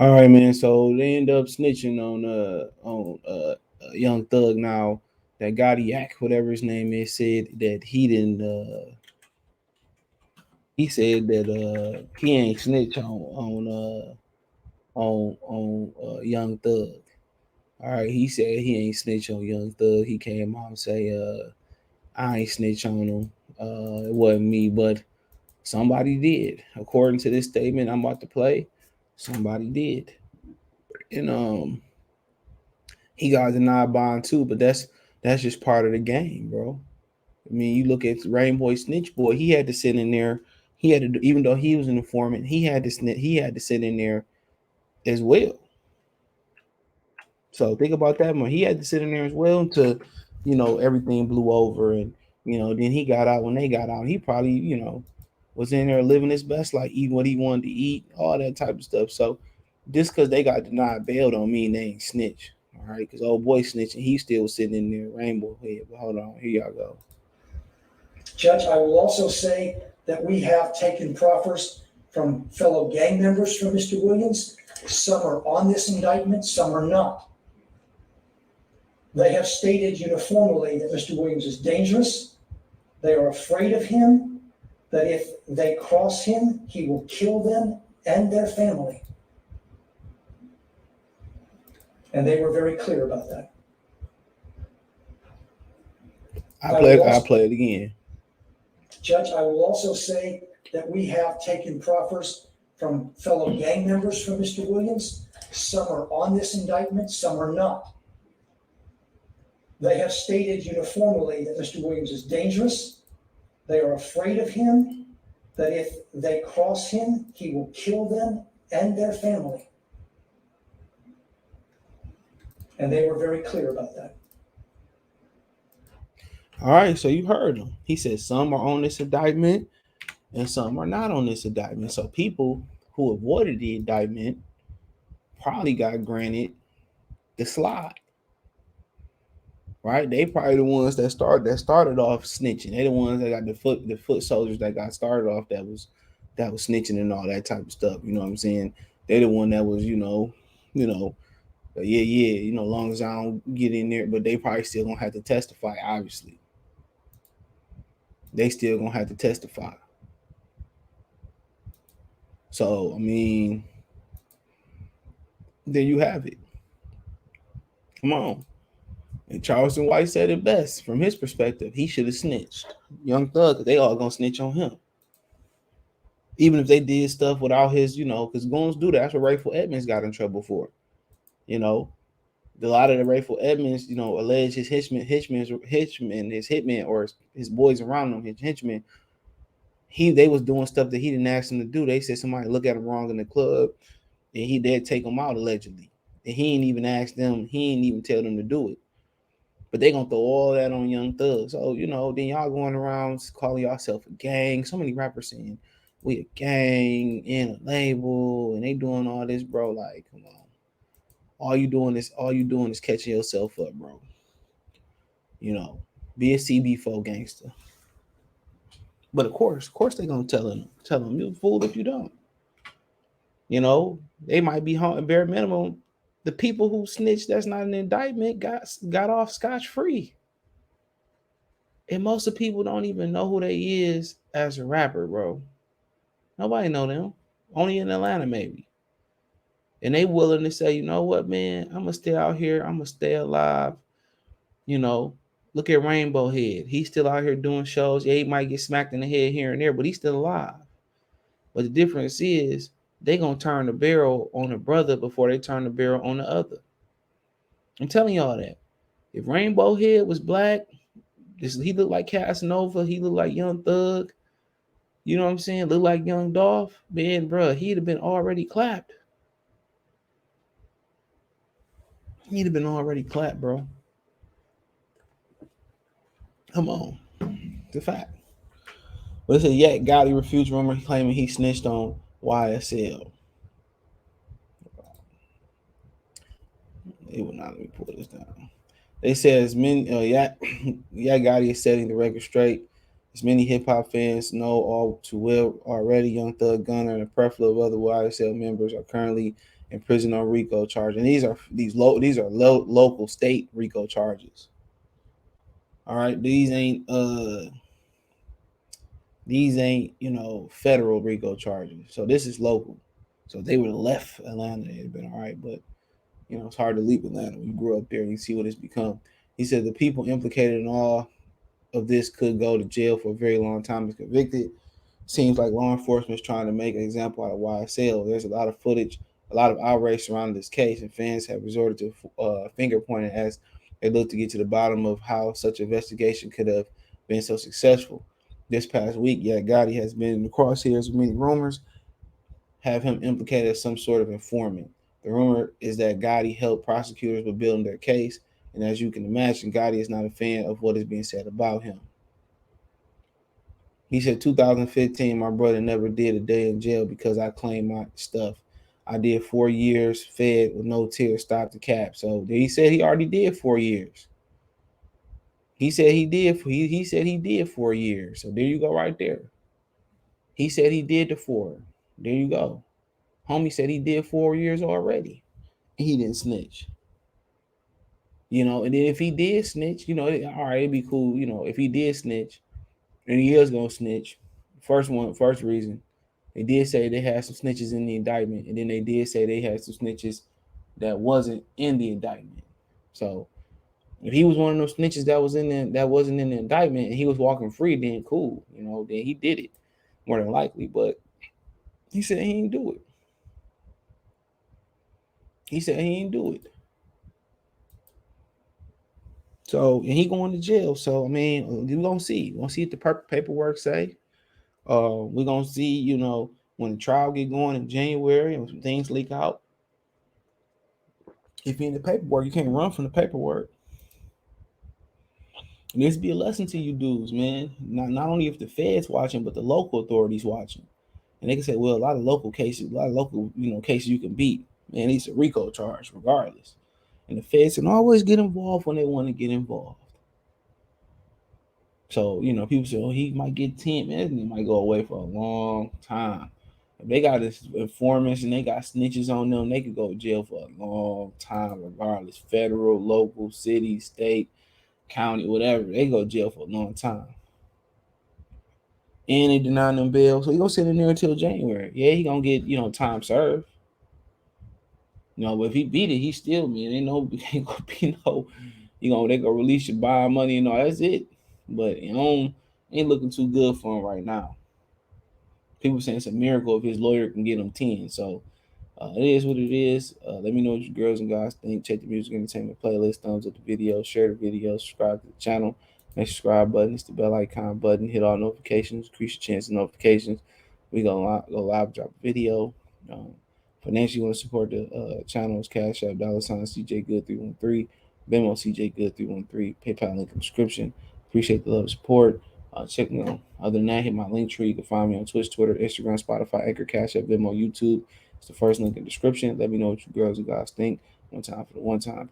All right, man. So they end up snitching on Young Thug now. That Gotti Yak, whatever his name is, said that he didn't. He said that he ain't snitch on Young Thug. All right, he said he ain't snitch on Young Thug. He came out and say I ain't snitch on him. It wasn't me, but somebody did. According to this statement I'm about to play, somebody did. And he got denied bond too, but that's just part of the game, bro. I mean, you look at Rainbow Snitch Boy. He had to sit in there. He had to, even though he was an informant, he had to snitch. He had to sit in there as well. So think about that one. He had to sit in there as well until everything blew over, and then he got out. When they got out, he probably was in there living his best life, eating what he wanted to eat, all that type of stuff. So just because they got denied bail don't mean they ain't snitch. All right, because old boy snitching, he still was sitting in there rainbow head. But hold on, here y'all go. Judge, I will also say that we have taken proffers from fellow gang members from Mr. Williams. Some are on this indictment, some are not. They have stated uniformly that Mr. Williams is dangerous. They are afraid of him, that if they cross him, he will kill them and their family. And they were very clear about that. I play it again. Judge, I will also say that we have taken proffers from fellow gang members from Mr. Williams. Some are on this indictment, some are not. They have stated uniformly that Mr. Williams is dangerous. They are afraid of him, that if they cross him, he will kill them and their family. And they were very clear about that. All right, so you heard him. He said some are on this indictment and some are not on this indictment. So people who avoided the indictment probably got granted the slide. Right? They probably the ones that started off snitching. They the ones that got the foot soldiers that got started off that was snitching and all that type of stuff. You know what I'm saying? They the one that was, yeah, long as I don't get in there, but they probably still gonna have to testify, obviously. They still gonna have to testify. So I mean, there you have it. Come on. And Charleston White said it best from his perspective. He should have snitched. Young Thug, they all gonna snitch on him. Even if they did stuff without his, because goons do that. That's what Rayful Edmonds got in trouble for. You know, a lot of the Rayful Edmonds, allege his his hitman, or his boys around him, his henchmen. They was doing stuff that he didn't ask them to do. They said somebody look at him wrong in the club, and he did take them out allegedly. And he ain't even ask them. He ain't even tell them to do it. But they gonna throw all that on Young Thug. So then y'all going around calling yourself a gang. So many rappers saying we a gang and a label, and they doing all this, bro. Like, come on. All you doing is catching yourself up, bro. You know, be a CB4 gangster. But of course, they gonna tell him you a fool if you don't. You know, they might be haunting bare minimum. The people who snitched, that's not an indictment, got off scotch free. And most of the people don't even know who they is as a rapper, bro. Nobody know them. Only in Atlanta, maybe. And they willing to say, you know what, man, I'm gonna stay out here. I'm gonna stay alive. You know, look at Rainbow Head. He's still out here doing shows. Yeah, he might get smacked in the head here and there, but he's still alive. But the difference is they gonna turn the barrel on the brother before they turn the barrel on the other. I'm telling y'all that. If Rainbow Head was black, he looked like Casanova. He looked like Young Thug. You know what I'm saying? Look like Young Dolph. Man, bro, he'd have been already clapped. He'd have been already clapped, bro. Come on. It's a fact. But it's a Yak Gotti refutes rumor claiming he snitched on YSL. It will not let me pull this down. They said as many Yak Gotti is setting the record straight. As many hip hop fans know all too well already, Young Thug Gunner and a plethora of other YSL members are currently in prison on RICO charges. And these are local state RICO charges. All right, these ain't federal RICO charges. So this is local. So if they would have left Atlanta, it'd been all right. But it's hard to leave Atlanta. You grew up there and you see what it's become. He said the people implicated in all of this could go to jail for a very long time if convicted. Seems like law enforcement is trying to make an example out of YSL. There's a lot of footage, a lot of outrage surrounding this case, and fans have resorted to finger pointing as they look to get to the bottom of how such investigation could have been so successful. This past week, Gotti has been in the crosshairs with many rumors have him implicated as some sort of informant. The rumor is that Gotti helped prosecutors with building their case, and as you can imagine, Gotti is not a fan of what is being said about him. He said 2015, my brother never did a day in jail because I claimed my stuff. I did 4 years, fed with no tears, stopped the cap. So he said he already did 4 years. He said he did. He said he did 4 years. So there you go, right there. He said he did the 4. There you go. Homie said he did 4 years already. He didn't snitch. And then if he did snitch, all right, it'd be cool. If he did snitch, and he is gonna snitch. First reason, they did say they had some snitches in the indictment, and then they did say they had some snitches that wasn't in the indictment. So if he was one of those snitches that wasn't in the indictment, and he was walking free, then cool. Then he did it more than likely. But he said he didn't do it. He said he didn't do it. So, and he going to jail. So, I mean, we're going to see. We're going to see what the paperwork say. We're going to see, when the trial get going in January and some things leak out. If you're in the paperwork, you can't run from the paperwork. And this be a lesson to you dudes, man. Not only if the feds watching, but the local authorities watching. And they can say, well, a lot of local cases you can beat. Man, it's a RICO charge regardless. And the feds can always get involved when they want to get involved. So, people say, oh, he might get 10, man, he might go away for a long time. If they got informants and they got snitches on them, they could go to jail for a long time, regardless. Federal, local, city, state, county, whatever. They go to jail for a long time. And they deny them bail. So he gonna sit in there until January. Yeah, he gonna get, time served. But if he beat it, he still, man, ain't gonna be no, they gonna release your bond money and all. That's it. But ain't looking too good for him right now. People saying it's a miracle if his lawyer can get him 10. So it is what it is. Let me know what you girls and guys think. Check the music entertainment playlist. Thumbs up the video. Share the video. Subscribe to the channel. Make subscribe button. It's the bell icon button. Hit all notifications. Increase your chance of notifications. We go live drop a video. Financially, you want to support the channel's Cash App $ CJ Good 313. Venmo CJ Good 313. PayPal link in the description. Appreciate the love and support. Check me out. Other than that, hit my link tree. You can find me on Twitch, Twitter, Instagram, Spotify, Anchor, Cash App, Venmo, YouTube. It's the first link in the description. Let me know what you girls and guys think. One time for the one time.